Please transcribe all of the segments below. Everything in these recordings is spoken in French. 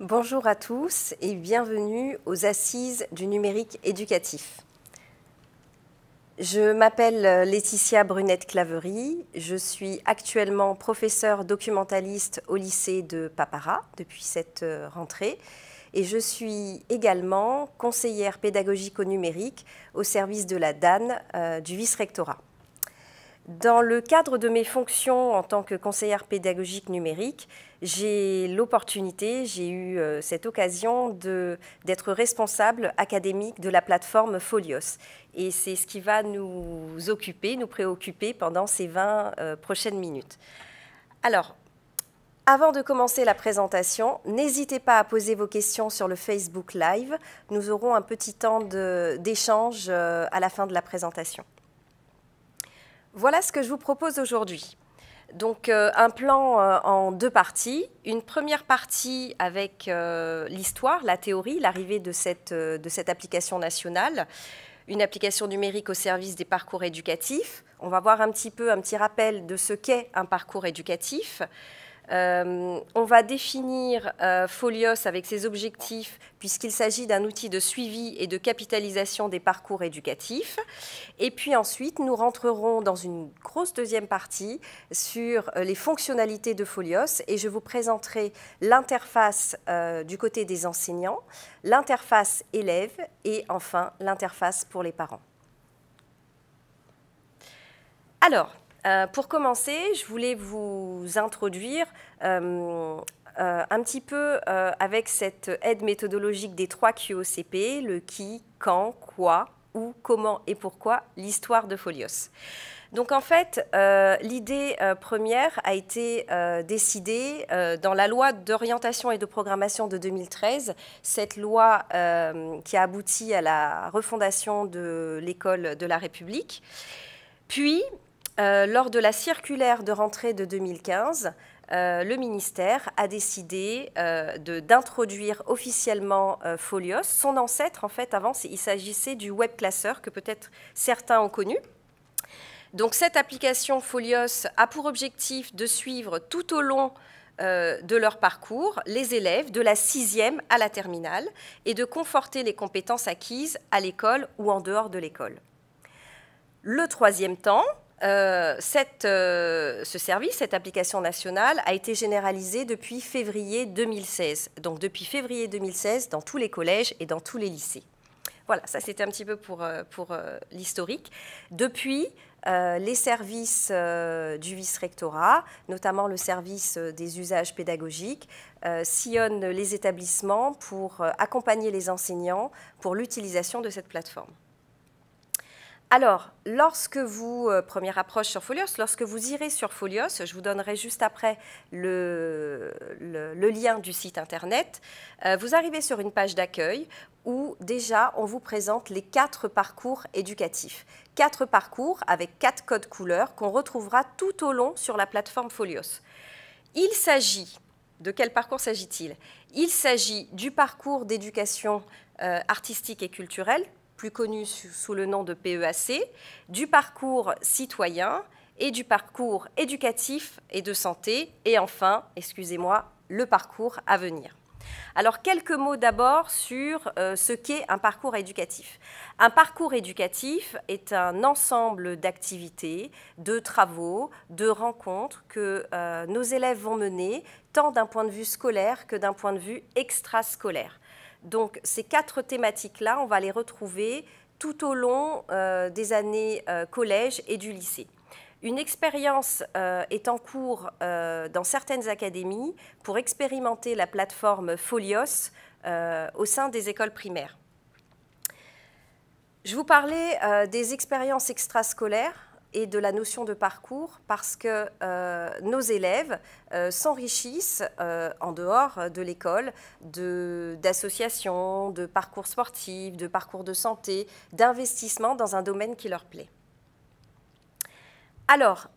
Bonjour à tous et bienvenue aux Assises du numérique éducatif. Je m'appelle Laetitia Brunette-Claverie, je suis actuellement professeure documentaliste au lycée de Papara depuis cette rentrée et je suis également conseillère pédagogique au numérique au service de la DAN du vice-rectorat. Dans le cadre de mes fonctions en tant que conseillère pédagogique numérique, j'ai eu cette occasion d'être responsable académique de la plateforme Folios. Et c'est ce qui va nous préoccuper pendant ces 20 prochaines minutes. Alors, avant de commencer la présentation, n'hésitez pas à poser vos questions sur le Facebook Live. Nous aurons un petit temps d'échange à la fin de la présentation. Voilà ce que je vous propose aujourd'hui. Donc, un plan en deux parties. Une première partie avec l'histoire, la théorie, l'arrivée de cette application nationale, une application numérique au service des parcours éducatifs. On va voir un petit rappel de ce qu'est un parcours éducatif. On va définir Folios avec ses objectifs puisqu'il s'agit d'un outil de suivi et de capitalisation des parcours éducatifs. Et puis ensuite, nous rentrerons dans une grosse deuxième partie sur les fonctionnalités de Folios et je vous présenterai l'interface du côté des enseignants, l'interface élève et enfin l'interface pour les parents. Alors, pour commencer, je voulais vous introduire un petit peu avec cette aide méthodologique des 3 QOCP, le qui, quand, quoi, où, comment et pourquoi, l'histoire de Folios. Donc en fait, l'idée première a été décidée dans la loi d'orientation et de programmation de 2013, cette loi qui a abouti à la refondation de l'école de la République. Puis, lors de la circulaire de rentrée de 2015, le ministère a décidé d'introduire officiellement Folios. Son ancêtre, en fait, avant, il s'agissait du web classeur que peut-être certains ont connu. Donc, cette application Folios a pour objectif de suivre tout au long de leur parcours les élèves de la 6e à la terminale et de conforter les compétences acquises à l'école ou en dehors de l'école. Le troisième temps, ce service, cette application nationale, a été généralisée depuis février 2016. Donc depuis février 2016, dans tous les collèges et dans tous les lycées. Voilà, ça c'était un petit peu pour l'historique. Depuis, les services du vice-rectorat, notamment le service des usages pédagogiques, sillonnent les établissements pour accompagner les enseignants pour l'utilisation de cette plateforme. Alors, première approche sur Folios, lorsque vous irez sur Folios, je vous donnerai juste après le lien du site internet, vous arrivez sur une page d'accueil où déjà on vous présente les 4 parcours éducatifs. 4 parcours avec 4 codes couleurs qu'on retrouvera tout au long sur la plateforme Folios. De quel parcours s'agit-il? Il s'agit du parcours d'éducation artistique et culturelle, plus connu sous le nom de PEAC, du parcours citoyen et du parcours éducatif et de santé, et enfin, excusez-moi, le parcours à venir. Alors, quelques mots d'abord sur ce qu'est un parcours éducatif. Un parcours éducatif est un ensemble d'activités, de travaux, de rencontres que nos élèves vont mener, tant d'un point de vue scolaire que d'un point de vue extrascolaire. Donc, ces 4 thématiques-là, on va les retrouver tout au long des années collège et du lycée. Une expérience est en cours dans certaines académies pour expérimenter la plateforme Folios au sein des écoles primaires. Je vous parlais des expériences extrascolaires et de la notion de parcours parce que nos élèves s'enrichissent en dehors de l'école d'associations, de parcours sportifs, de parcours de santé, d'investissement dans un domaine qui leur plaît. Alors,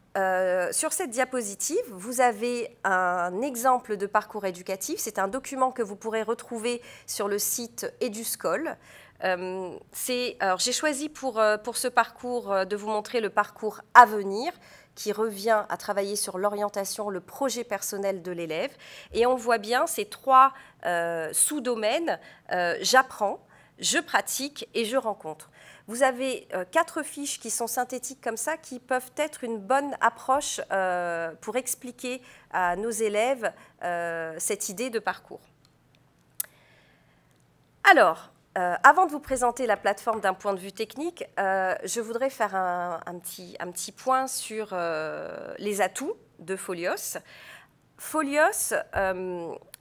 sur cette diapositive, vous avez un exemple de parcours éducatif. C'est un document que vous pourrez retrouver sur le site Eduscol. J'ai choisi pour ce parcours de vous montrer le parcours à venir, qui revient à travailler sur l'orientation, le projet personnel de l'élève. Et on voit bien ces 3 sous-domaines, j'apprends, je pratique et je rencontre. Vous avez 4 fiches qui sont synthétiques comme ça, qui peuvent être une bonne approche pour expliquer à nos élèves cette idée de parcours. Alors, avant de vous présenter la plateforme d'un point de vue technique, je voudrais faire un petit point sur les atouts de Folios. Folios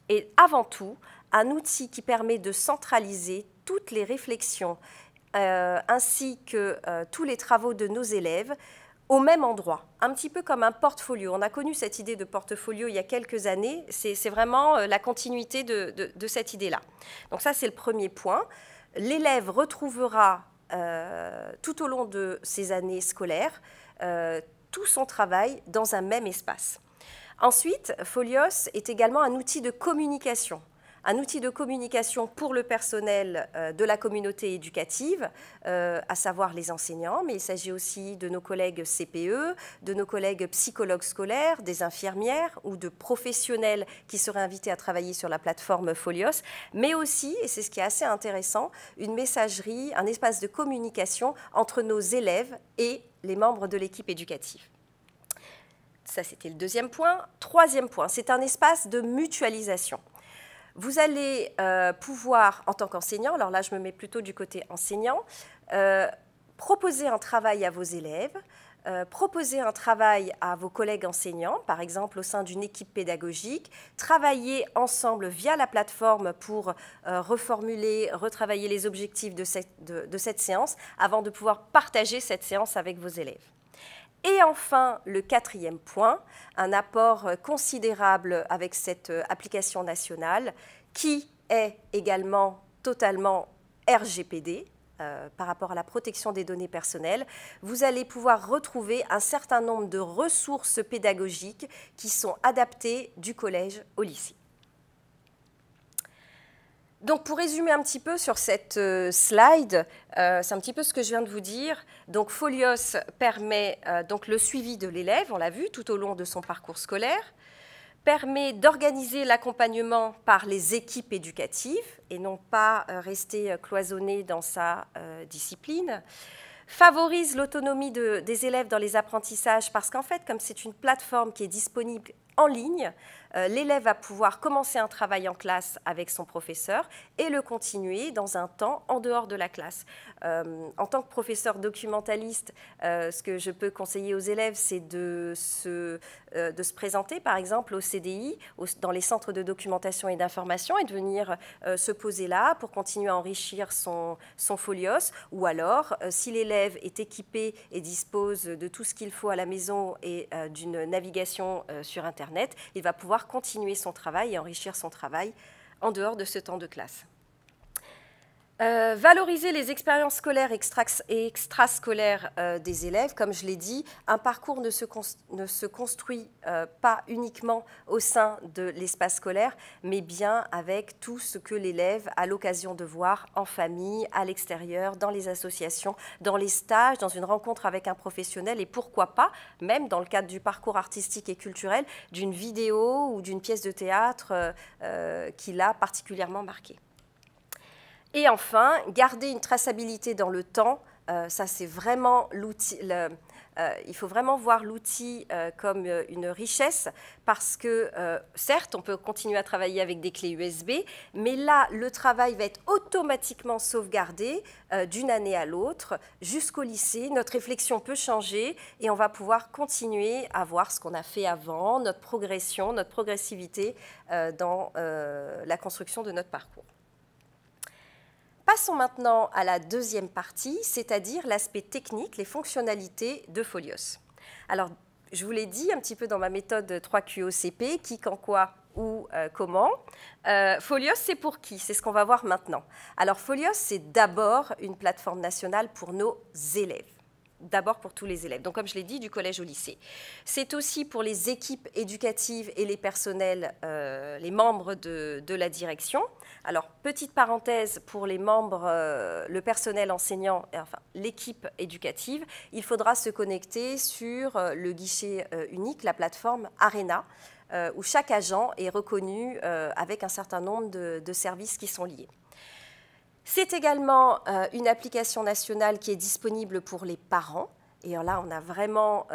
est avant tout un outil qui permet de centraliser toutes les réflexions ainsi que tous les travaux de nos élèves au même endroit, un petit peu comme un portfolio. On a connu cette idée de portfolio il y a quelques années, c'est vraiment la continuité de cette idée-là. Donc ça, c'est le premier point. L'élève retrouvera tout au long de ses années scolaires tout son travail dans un même espace. Ensuite, Folios est également un outil de communication. Un outil de communication pour le personnel de la communauté éducative, à savoir les enseignants, mais il s'agit aussi de nos collègues CPE, de nos collègues psychologues scolaires, des infirmières ou de professionnels qui seraient invités à travailler sur la plateforme Folios, mais aussi, et c'est ce qui est assez intéressant, une messagerie, un espace de communication entre nos élèves et les membres de l'équipe éducative. Ça, c'était le deuxième point. Troisième point, c'est un espace de mutualisation. Vous allez pouvoir, en tant qu'enseignant, alors là je me mets plutôt du côté enseignant, proposer un travail à vos élèves, proposer un travail à vos collègues enseignants, par exemple au sein d'une équipe pédagogique, travailler ensemble via la plateforme pour reformuler, retravailler les objectifs de cette séance avant de pouvoir partager cette séance avec vos élèves. Et enfin, le quatrième point, un apport considérable avec cette application nationale qui est également totalement RGPD par rapport à la protection des données personnelles. Vous allez pouvoir retrouver un certain nombre de ressources pédagogiques qui sont adaptées du collège au lycée. Donc, pour résumer un petit peu sur cette slide, c'est un petit peu ce que je viens de vous dire. Donc, Folios permet donc le suivi de l'élève, on l'a vu, tout au long de son parcours scolaire, permet d'organiser l'accompagnement par les équipes éducatives et non pas rester cloisonné dans sa discipline, favorise l'autonomie des élèves dans les apprentissages parce qu'en fait, comme c'est une plateforme qui est disponible en ligne, l'élève va pouvoir commencer un travail en classe avec son professeur et le continuer dans un temps en dehors de la classe. En tant que professeur documentaliste, ce que je peux conseiller aux élèves, c'est de se présenter, par exemple, au CDI, dans les centres de documentation et d'information, et de venir se poser là pour continuer à enrichir son Folios. Ou alors, si l'élève est équipé et dispose de tout ce qu'il faut à la maison et d'une navigation sur Internet, il va pouvoir continuer son travail et enrichir son travail en dehors de ce temps de classe. Valoriser les expériences scolaires et extrascolaires des élèves. Comme je l'ai dit, un parcours ne se construit pas uniquement au sein de l'espace scolaire, mais bien avec tout ce que l'élève a l'occasion de voir en famille, à l'extérieur, dans les associations, dans les stages, dans une rencontre avec un professionnel et pourquoi pas, même dans le cadre du parcours artistique et culturel, d'une vidéo ou d'une pièce de théâtre qui l'a particulièrement marqué. Et enfin, garder une traçabilité dans le temps, ça c'est vraiment l'outil. Il faut vraiment voir l'outil comme une richesse parce que, certes, on peut continuer à travailler avec des clés USB, mais là, le travail va être automatiquement sauvegardé d'une année à l'autre jusqu'au lycée. Notre réflexion peut changer et on va pouvoir continuer à voir ce qu'on a fait avant, notre progression, notre progressivité dans la construction de notre parcours. Passons maintenant à la deuxième partie, c'est-à-dire l'aspect technique, les fonctionnalités de Folios. Alors, je vous l'ai dit un petit peu dans ma méthode 3QOCP, qui, quand, quoi, où, comment. Folios, c'est pour qui? C'est ce qu'on va voir maintenant. Alors, Folios, c'est d'abord une plateforme nationale pour nos élèves. d'abord pour tous les élèves. Donc, comme je l'ai dit, du collège au lycée. C'est aussi pour les équipes éducatives et les personnels, les membres de la direction. Alors, petite parenthèse, pour les membres, le personnel enseignant, enfin l'équipe éducative, il faudra se connecter sur le guichet unique, la plateforme Arena, où chaque agent est reconnu avec un certain nombre de services qui sont liés. C'est également une application nationale qui est disponible pour les parents. Et là, on a vraiment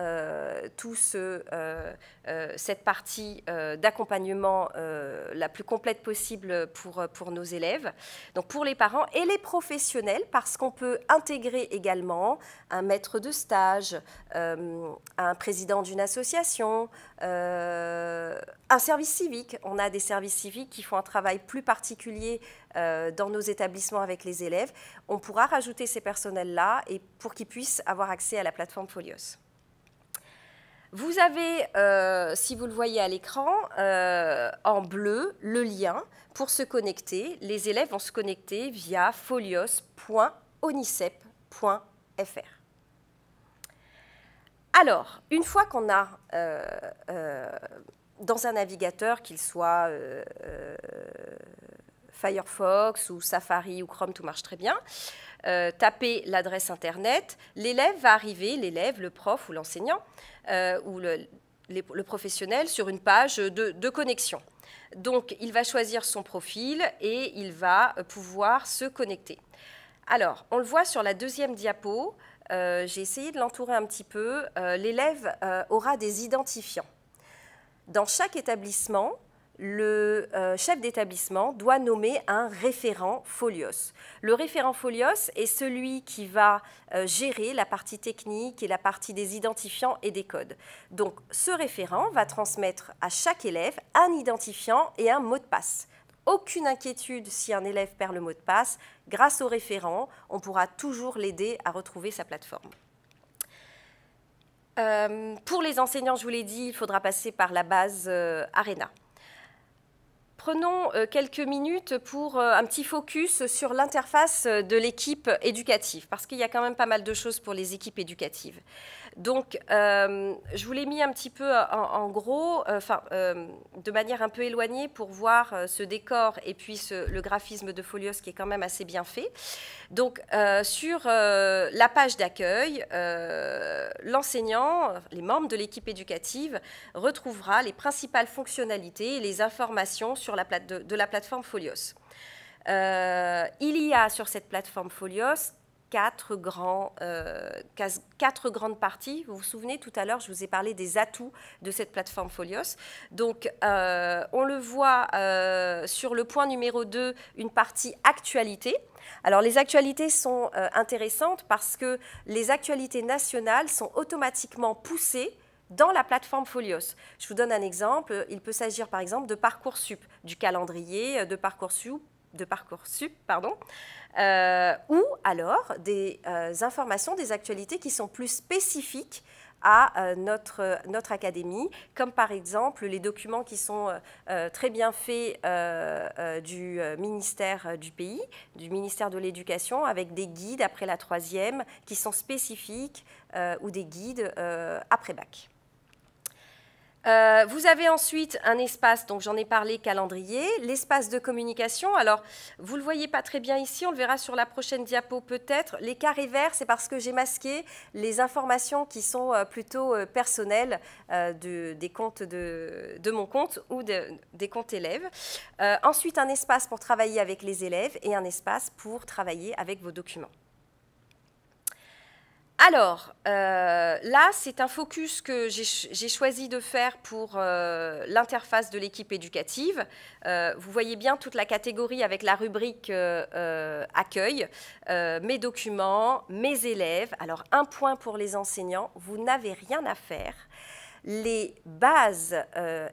cette partie d'accompagnement la plus complète possible pour nos élèves. Donc pour les parents et les professionnels, parce qu'on peut intégrer également un maître de stage, un président d'une association, un service civique. On a des services civiques qui font un travail plus particulier dans nos établissements avec les élèves. On pourra rajouter ces personnels-là et pour qu'ils puissent avoir accès à la plateforme Folios. Vous avez, si vous le voyez à l'écran, en bleu, le lien pour se connecter. Les élèves vont se connecter via folios.onicep.fr. Alors, une fois qu'on a dans un navigateur, qu'il soit Firefox ou Safari ou Chrome, tout marche très bien, tapez l'adresse Internet, l'élève va arriver, l'élève, le prof ou l'enseignant ou le professionnel sur une page de connexion. Donc, il va choisir son profil et il va pouvoir se connecter. Alors, on le voit sur la deuxième diapo, j'ai essayé de l'entourer un petit peu, l'élève aura des identifiants. Dans chaque établissement, le chef d'établissement doit nommer un référent Folios. Le référent Folios est celui qui va gérer la partie technique et la partie des identifiants et des codes. Donc, ce référent va transmettre à chaque élève un identifiant et un mot de passe. Aucune inquiétude si un élève perd le mot de passe. Grâce au référent, on pourra toujours l'aider à retrouver sa plateforme. Pour les enseignants, je vous l'ai dit, il faudra passer par la base Arena. Prenons quelques minutes pour un petit focus sur l'interface de l'équipe éducative, parce qu'il y a quand même pas mal de choses pour les équipes éducatives. Donc, je vous l'ai mis un petit peu en gros, de manière un peu éloignée pour voir ce décor et puis le graphisme de Folios qui est quand même assez bien fait. Donc, sur la page d'accueil, l'enseignant, les membres de l'équipe éducative retrouvera les principales fonctionnalités et les informations sur de la plateforme Folios. Il y a sur cette plateforme Folios quatre grandes parties. Vous vous souvenez, tout à l'heure, je vous ai parlé des atouts de cette plateforme Folios. Donc, on le voit sur le point numéro 2, une partie actualité. Alors, les actualités sont intéressantes parce que les actualités nationales sont automatiquement poussées dans la plateforme Folios. Je vous donne un exemple. Il peut s'agir, par exemple, de Parcoursup, du calendrier de Parcoursup, ou alors des informations, des actualités qui sont plus spécifiques à notre académie, comme par exemple les documents qui sont très bien faits du ministère du pays, du ministère de l'Éducation, avec des guides après la 3e qui sont spécifiques ou des guides après bac. Vous avez ensuite un espace, donc j'en ai parlé, calendrier, l'espace de communication. Alors, vous ne le voyez pas très bien ici, on le verra sur la prochaine diapo peut-être. Les carrés verts, c'est parce que j'ai masqué les informations qui sont plutôt personnelles des comptes de mon compte ou des comptes élèves. Ensuite, un espace pour travailler avec les élèves et un espace pour travailler avec vos documents. Alors, là, c'est un focus que j'ai choisi de faire pour l'interface de l'équipe éducative. Vous voyez bien toute la catégorie avec la rubrique accueil, mes documents, mes élèves. Alors, un point pour les enseignants, vous n'avez rien à faire. Les bases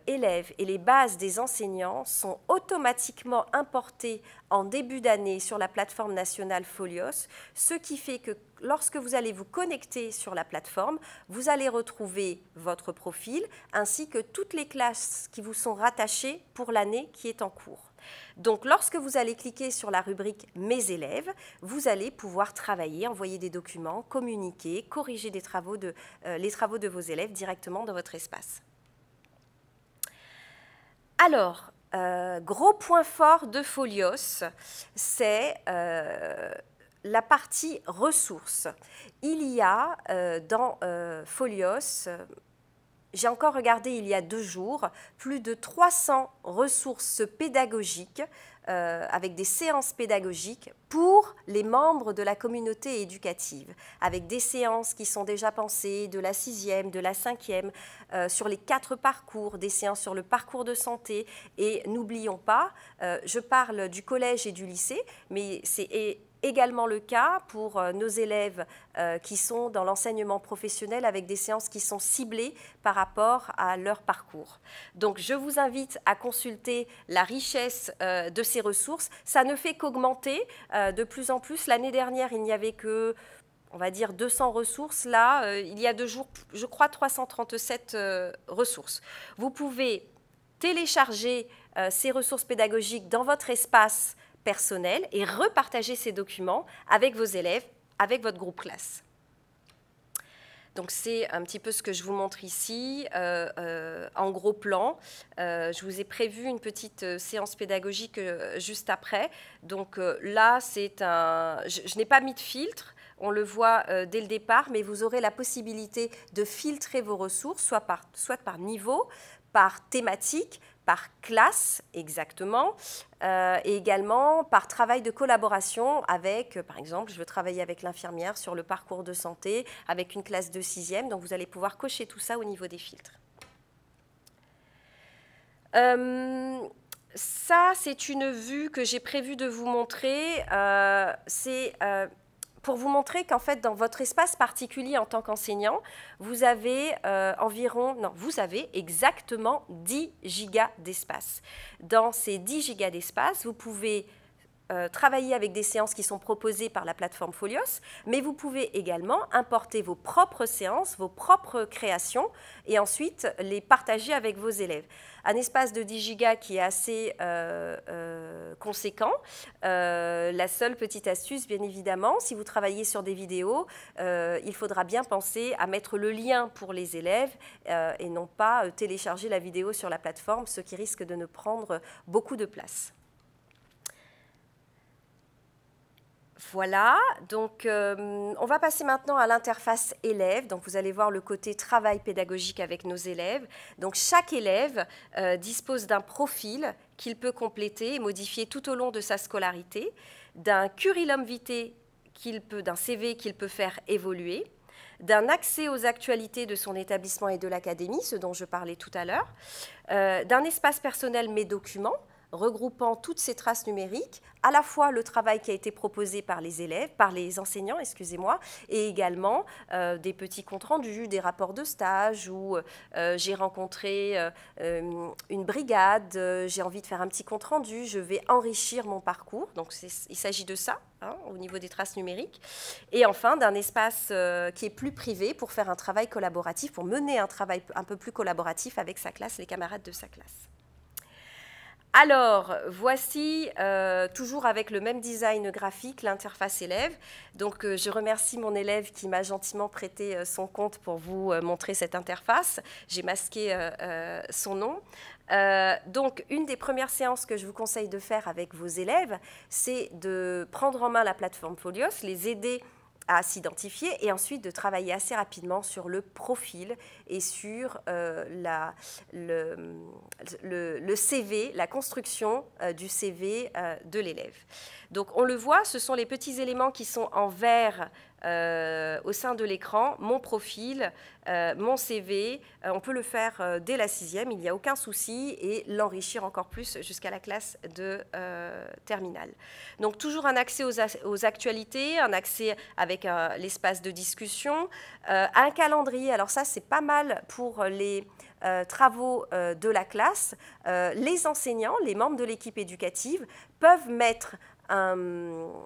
élèves et les bases des enseignants sont automatiquement importées en début d'année sur la plateforme nationale Folios, ce qui fait que lorsque vous allez vous connecter sur la plateforme, vous allez retrouver votre profil ainsi que toutes les classes qui vous sont rattachées pour l'année qui est en cours. Donc, lorsque vous allez cliquer sur la rubrique « Mes élèves », vous allez pouvoir travailler, envoyer des documents, communiquer, corriger les travaux de vos élèves directement dans votre espace. Alors, gros point fort de Folios, c'est la partie ressources. Il y a dans Folios, j'ai encore regardé il y a 2 jours, plus de 300 ressources pédagogiques avec des séances pédagogiques pour les membres de la communauté éducative, avec des séances qui sont déjà pensées de la 6e, de la 5e, sur les 4 parcours, des séances sur le parcours de santé. Et n'oublions pas, je parle du collège et du lycée, mais c'est également le cas pour nos élèves qui sont dans l'enseignement professionnel avec des séances qui sont ciblées par rapport à leur parcours. Donc, je vous invite à consulter la richesse de ces ressources. Ça ne fait qu'augmenter de plus en plus. L'année dernière, il n'y avait que, on va dire, 200 ressources. Là, il y a 2 jours, je crois, 337 ressources. Vous pouvez télécharger ces ressources pédagogiques dans votre espace personnel et repartager ces documents avec vos élèves, avec votre groupe classe. Donc, c'est un petit peu ce que je vous montre ici, en gros plan. Je vous ai prévu une petite séance pédagogique juste après. Donc là, je n'ai pas mis de filtre, on le voit dès le départ, mais vous aurez la possibilité de filtrer vos ressources, soit par niveau, par thématique, par classe exactement, et également par travail de collaboration avec, par exemple, je veux travailler avec l'infirmière sur le parcours de santé, avec une classe de 6e, donc vous allez pouvoir cocher tout ça au niveau des filtres. Ça, c'est une vue que j'ai prévu de vous montrer, c'est pour vous montrer qu'en fait, dans votre espace particulier en tant qu'enseignant, vous avez vous avez exactement 10 gigas d'espace. Dans ces 10 gigas d'espace, vous pouvez travailler avec des séances qui sont proposées par la plateforme Folios, mais vous pouvez également importer vos propres séances, vos propres créations, et ensuite les partager avec vos élèves. Un espace de 10 gigas qui est assez conséquent. La seule petite astuce, bien évidemment, si vous travaillez sur des vidéos, il faudra bien penser à mettre le lien pour les élèves et non pas télécharger la vidéo sur la plateforme, ce qui risque de ne prendre beaucoup de place. Voilà, donc on va passer maintenant à l'interface élève. Donc vous allez voir le côté travail pédagogique avec nos élèves. Donc chaque élève dispose d'un profil qu'il peut compléter et modifier tout au long de sa scolarité, d'un curriculum vitae d'un CV qu'il peut faire évoluer, d'un accès aux actualités de son établissement et de l'académie, ce dont je parlais tout à l'heure, d'un espace personnel mes documents, regroupant toutes ces traces numériques, à la fois le travail qui a été proposé par les élèves, par les enseignants, excusez-moi, et également des petits comptes rendus, des rapports de stage où j'ai rencontré une brigade, j'ai envie de faire un petit compte rendu, je vais enrichir mon parcours. Donc il s'agit de ça, hein, au niveau des traces numériques. Et enfin, d'un espace qui est plus privé pour faire un travail collaboratif, pour mener un travail un peu plus collaboratif avec sa classe, les camarades de sa classe. Alors, voici, toujours avec le même design graphique, l'interface élève. Donc, je remercie mon élève qui m'a gentiment prêté son compte pour vous montrer cette interface. J'ai masqué son nom. Donc, une des premières séances que je vous conseille de faire avec vos élèves, c'est de prendre en main la plateforme Folios, les aider à s'identifier et ensuite de travailler assez rapidement sur le profil et sur le CV, la construction du CV de l'élève. Donc on le voit, ce sont les petits éléments qui sont en vert au sein de l'écran, mon profil, mon CV, on peut le faire dès la 6e, il n'y a aucun souci, et l'enrichir encore plus jusqu'à la classe de terminale. Donc toujours un accès aux actualités, un accès avec l'espace de discussion, un calendrier, alors ça c'est pas mal pour les travaux de la classe, les enseignants, les membres de l'équipe éducative peuvent mettre un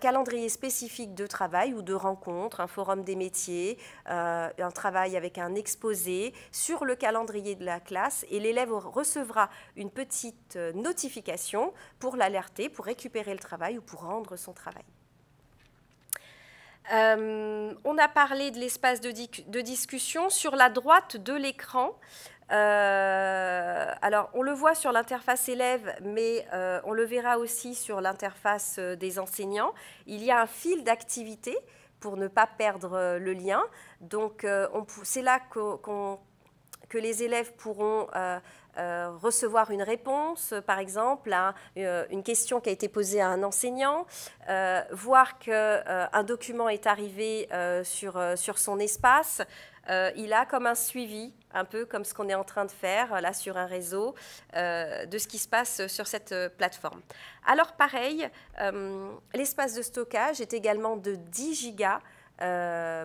calendrier spécifique de travail ou de rencontre, un forum des métiers, un travail avec un exposé sur le calendrier de la classe et l'élève recevra une petite notification pour l'alerter, pour récupérer le travail ou pour rendre son travail. On a parlé de l'espace de discussion. Sur la droite de l'écran, alors on le voit sur l'interface élève, mais on le verra aussi sur l'interface des enseignants. Il y a un fil d'activité pour ne pas perdre le lien. Donc c'est là que les élèves pourront recevoir une réponse, par exemple, à une question qui a été posée à un enseignant, voir qu'un document est arrivé sur son espace. Il a comme un suivi, un peu comme ce qu'on est en train de faire là sur un réseau, de ce qui se passe sur cette plateforme. Alors pareil, l'espace de stockage est également de 10 gigas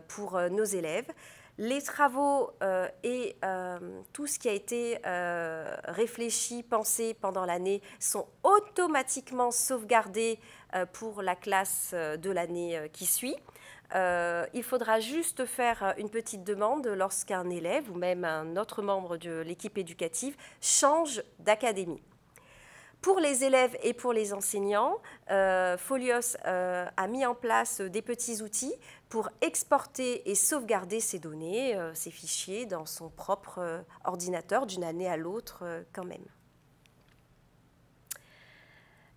pour nos élèves. Les travaux et tout ce qui a été réfléchi, pensé pendant l'année sont automatiquement sauvegardés pour la classe de l'année qui suit. Il faudra juste faire une petite demande lorsqu'un élève ou même un autre membre de l'équipe éducative change d'académie. Pour les élèves et pour les enseignants, Folios a mis en place des petits outils pour exporter et sauvegarder ces données, ces fichiers, dans son propre ordinateur d'une année à l'autre quand même.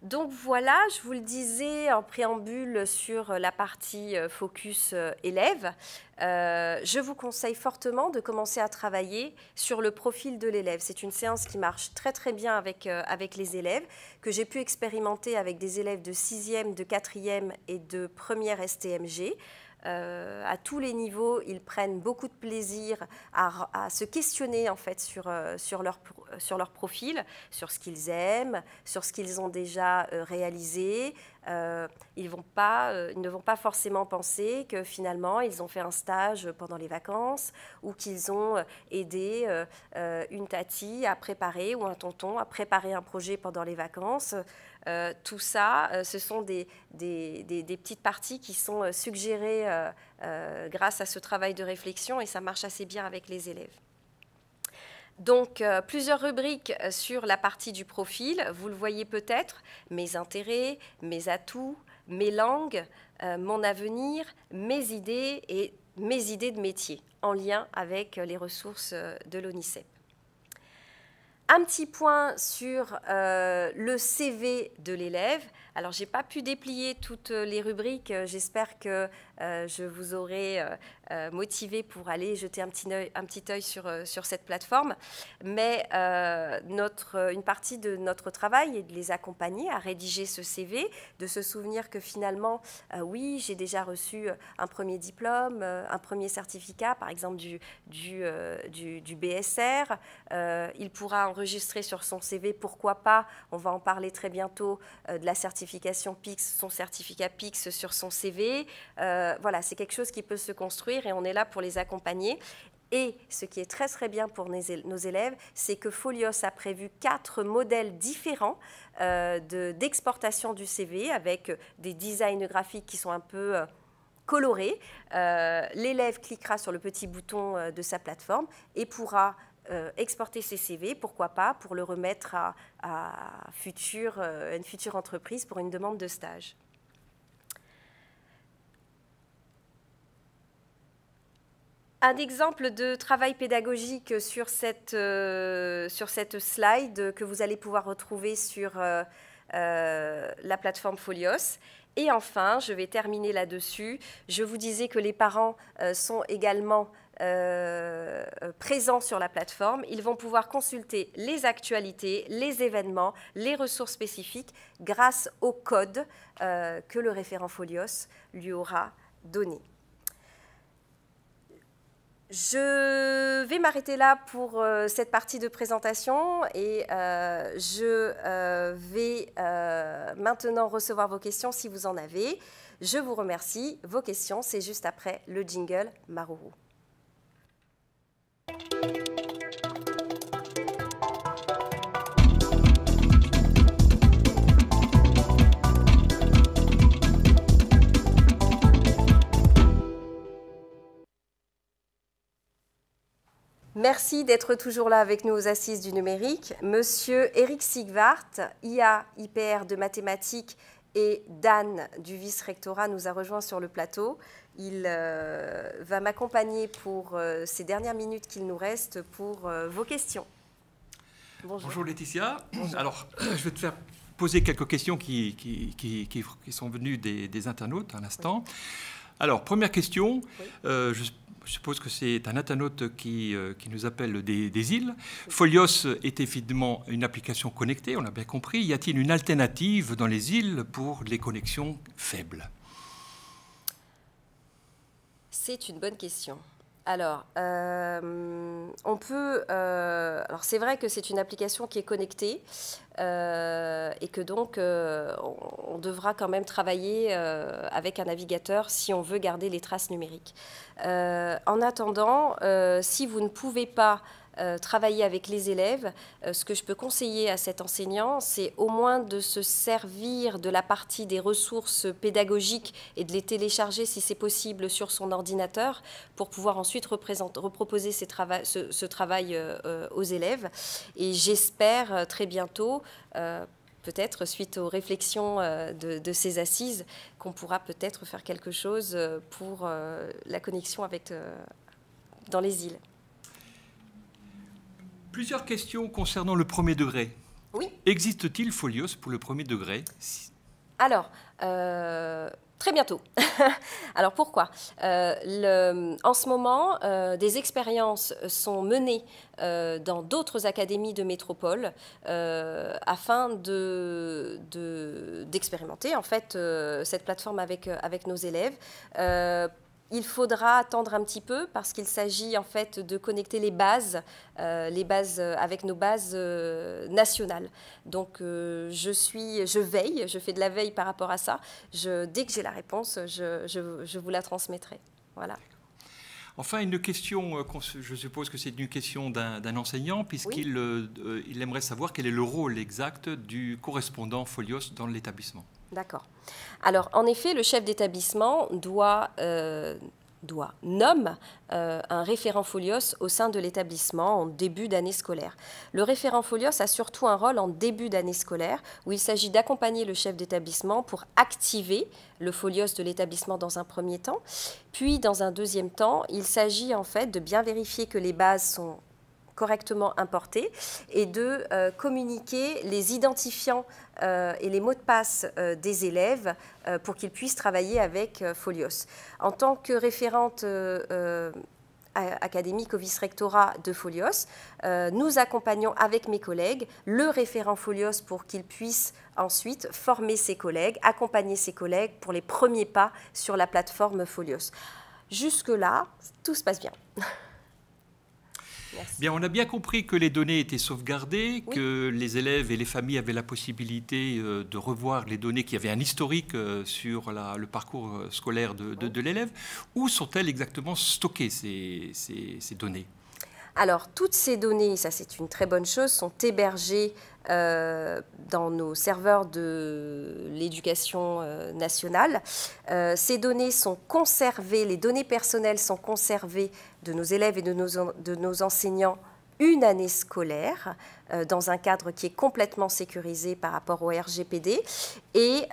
Donc voilà, je vous le disais en préambule sur la partie focus élève. Je vous conseille fortement de commencer à travailler sur le profil de l'élève. C'est une séance qui marche très très bien avec les élèves, que j'ai pu expérimenter avec des élèves de 6e, de 4e et de 1er STMG. À tous les niveaux, ils prennent beaucoup de plaisir à se questionner en fait sur leur profil, sur ce qu'ils aiment, sur ce qu'ils ont déjà réalisé. Ils ne vont pas forcément penser que finalement ils ont fait un stage pendant les vacances ou qu'ils ont aidé une tati à préparer ou un tonton à préparer un projet pendant les vacances. Tout ça, ce sont des petites parties qui sont suggérées grâce à ce travail de réflexion et ça marche assez bien avec les élèves. Donc, plusieurs rubriques sur la partie du profil. Vous le voyez peut-être, mes intérêts, mes atouts, mes langues, mon avenir, mes idées et mes idées de métier en lien avec les ressources de l'ONICEP. Un petit point sur le CV de l'élève. Alors, je n'ai pas pu déplier toutes les rubriques. J'espère que je vous aurai motivé pour aller jeter un petit œil sur cette plateforme. Mais une partie de notre travail est de les accompagner à rédiger ce CV, de se souvenir que finalement, oui, j'ai déjà reçu un premier diplôme, un premier certificat, par exemple du BSR. Il pourra enregistrer sur son CV, pourquoi pas, on va en parler très bientôt, de la certification PICS, son certificat PICS sur son CV. Voilà, c'est quelque chose qui peut se construire et on est là pour les accompagner. Et ce qui est très très bien pour nos élèves, c'est que Folios a prévu 4 modèles différents d'exportation du CV avec des designs graphiques qui sont un peu colorés. L'élève cliquera sur le petit bouton de sa plateforme et pourra exporter ses CV, pourquoi pas, pour le remettre à une future entreprise pour une demande de stage. Un exemple de travail pédagogique sur cette slide que vous allez pouvoir retrouver sur la plateforme Folios. Et enfin, je vais terminer là-dessus. Je vous disais que les parents sont également présents sur la plateforme. Ils vont pouvoir consulter les actualités, les événements, les ressources spécifiques grâce au code que le référent Folios lui aura donné. Je vais m'arrêter là pour cette partie de présentation et je vais maintenant recevoir vos questions si vous en avez. Je vous remercie. Vos questions, c'est juste après le jingle Marourou. Merci d'être toujours là avec nous aux Assises du numérique. Monsieur Eric Sigvart, IA, IPR de mathématiques, et Dan du vice-rectorat nous a rejoint sur le plateau. Il va m'accompagner pour ces dernières minutes qu'il nous reste pour vos questions. Bonjour. Bonjour Laetitia. Bonjour. Alors, je vais te faire poser quelques questions qui sont venues des internautes à l'instant. Oui. Alors, première question. Oui. Je suppose que c'est un internaute qui nous appelle des îles. Oui. Pholios est évidemment une application connectée, on l'a bien compris. Y a-t-il une alternative dans les îles pour les connexions faibles? C'est une bonne question. Alors, alors c'est vrai que c'est une application qui est connectée et que donc on devra quand même travailler avec un navigateur si on veut garder les traces numériques. En attendant, si vous ne pouvez pas travailler avec les élèves, ce que je peux conseiller à cet enseignant, c'est au moins de se servir de la partie des ressources pédagogiques et de les télécharger si c'est possible sur son ordinateur pour pouvoir ensuite reproposer ce travail aux élèves. Et j'espère très bientôt, peut-être suite aux réflexions de ces assises, qu'on pourra peut-être faire quelque chose pour la connexion dans les îles. Plusieurs questions concernant le premier degré. Oui. Existe-t-il Pholios pour le premier degré? Alors, très bientôt. Alors, pourquoi? En ce moment, des expériences sont menées dans d'autres académies de métropole afin d'expérimenter en fait cette plateforme avec nos élèves. Il faudra attendre un petit peu parce qu'il s'agit en fait de connecter les bases avec nos bases nationales. Donc je veille, je fais de la veille par rapport à ça. Dès que j'ai la réponse, je vous la transmettrai. Voilà. Enfin, une question, je suppose que c'est une question d'un enseignant, puisqu'il il aimerait savoir quel est le rôle exact du correspondant Pholios dans l'établissement. D'accord. Alors, en effet, le chef d'établissement nomme un référent Pholios au sein de l'établissement en début d'année scolaire. Le référent Pholios a surtout un rôle en début d'année scolaire où il s'agit d'accompagner le chef d'établissement pour activer le Pholios de l'établissement dans un premier temps. Puis, dans un deuxième temps, il s'agit en fait de bien vérifier que les bases sont correctement importés et de communiquer les identifiants et les mots de passe des élèves pour qu'ils puissent travailler avec Pholios. En tant que référente académique au vice-rectorat de Pholios, nous accompagnons avec mes collègues le référent Pholios pour qu'il puisse ensuite former ses collègues, accompagner ses collègues pour les premiers pas sur la plateforme Pholios. Jusque-là, tout se passe bien. Merci. Bien, on a bien compris que les données étaient sauvegardées, oui, que les élèves et les familles avaient la possibilité de revoir les données, qu'il y avait un historique sur le parcours scolaire de l'élève. Où sont-elles exactement stockées, ces données? Alors, toutes ces données, ça c'est une très bonne chose, sont hébergées dans nos serveurs de l'éducation nationale. Ces données sont conservées, les données personnelles sont conservées de nos élèves et de nos enseignants une année scolaire dans un cadre qui est complètement sécurisé par rapport au RGPD. Et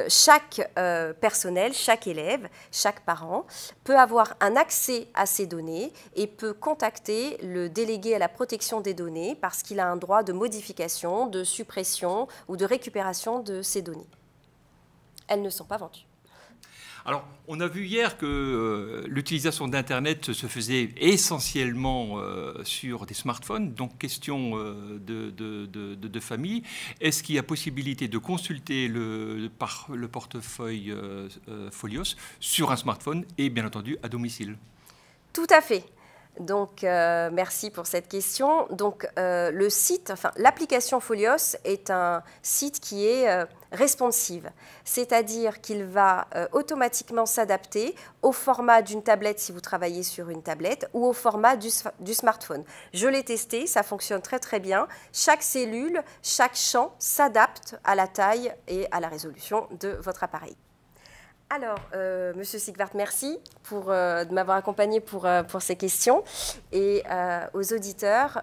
chaque personnel, chaque élève, chaque parent peut avoir un accès à ces données et peut contacter le délégué à la protection des données parce qu'il a un droit de modification, de suppression ou de récupération de ces données. Elles ne sont pas vendues. Alors, on a vu hier que l'utilisation d'Internet se faisait essentiellement sur des smartphones, donc question de famille. Est-ce qu'il y a possibilité de consulter le portefeuille Pholios sur un smartphone et bien entendu à domicile? Tout à fait. Donc, merci pour cette question. Donc, le site, enfin, l'application Pholios est un site qui est responsive, c'est-à-dire qu'il va automatiquement s'adapter au format d'une tablette si vous travaillez sur une tablette ou au format du smartphone. Je l'ai testé, ça fonctionne très très bien. Chaque cellule, chaque champ s'adapte à la taille et à la résolution de votre appareil. Alors, Monsieur Sigvart, merci de m'avoir accompagné pour ces questions. Et aux auditeurs,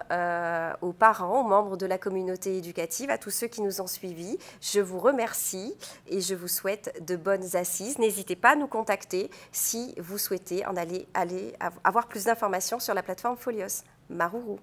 aux parents, aux membres de la communauté éducative, à tous ceux qui nous ont suivis, je vous remercie et je vous souhaite de bonnes assises. N'hésitez pas à nous contacter si vous souhaitez avoir plus d'informations sur la plateforme Folios. Maruru.